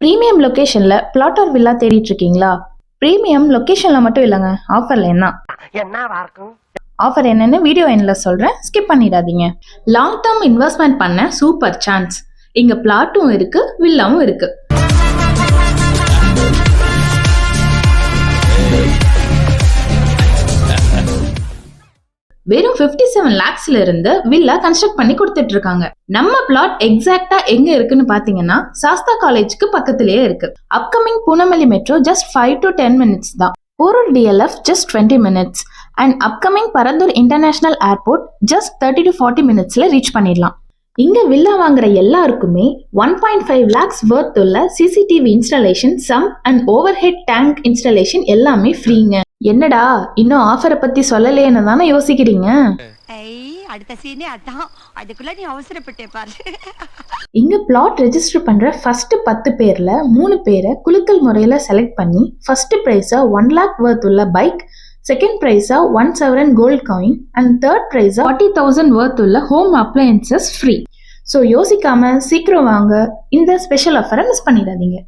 Premium லொகேஷன்ல plot R villa தேடிட்டு இருக்கீங்களா? Premium லொகேஷன்ல மட்டும் இல்லைங்க, ஆஃபர்ல என்ன ஆஃபர் என்னன்னு வீடியோ எண்ட்ல சொல்றேன், ஸ்கிப் பண்ணிடாதீங்க. லாங் டேர்ம் இன்வெஸ்ட்மெண்ட் பண்ண சூப்பர் சான்ஸ். இங்க பிளாட்டும் இருக்கு, வில்லாவும் இருக்கு. வெறும் 57 lakhsல இருந்து வில்லா கன்ஸ்ட்ரக்ட் பண்ணி கொடுத்துட்டு இருக்காங்க. நம்ம பிளாட் எக்ஸாக்டா எங்க இருக்குன்னு பாத்தீங்கன்னா சாஸ்தா காலேஜ்க்கு பக்கத்திலேயே இருக்கு. Upcoming Poonamallee metro just 5 to 10 minutes தான். Porur DLF just 20 minutes and upcoming Parandur international airport just 30 to 40 minutesல ரீச் பண்ணிடலாம். இங்க வில்லா வாங்குற எல்லாருக்குமே 1.5 lakhs worth உள்ள CCTV installation, sump and over head tank installation எல்லாமே ஃப்ரீங்க. என்னடா இன்னும் ஆஃபரை பத்தி சொல்லலையேன்னு தானே யோசிக்கிறீங்க? அடுத்த சீனே அதான், அதுக்குள்ள நீ அவசரப்பட்டே பாரு. இங்க பிளாட் ரெஜிஸ்டர் பண்ற ஃபர்ஸ்ட் 10 பேர்ல 3 பேரை குலுக்கல் முறையில செலக்ட் பண்ணி ஃபர்ஸ்ட் பிரைஸா 1 lakh worth உள்ள பைக், செகண்ட் பிரைஸா 1 sovereign gold coin and third பிரைஸா 40,000 worth உள்ள ஹோம் அப்ளையன்சஸ் ஃப்ரீ. ஸோ யோசிக்காம சீக்கிரம் வாங்க, இந்த ஸ்பெஷல் ஆஃபரை மிஸ் பண்ணிடாதீங்க.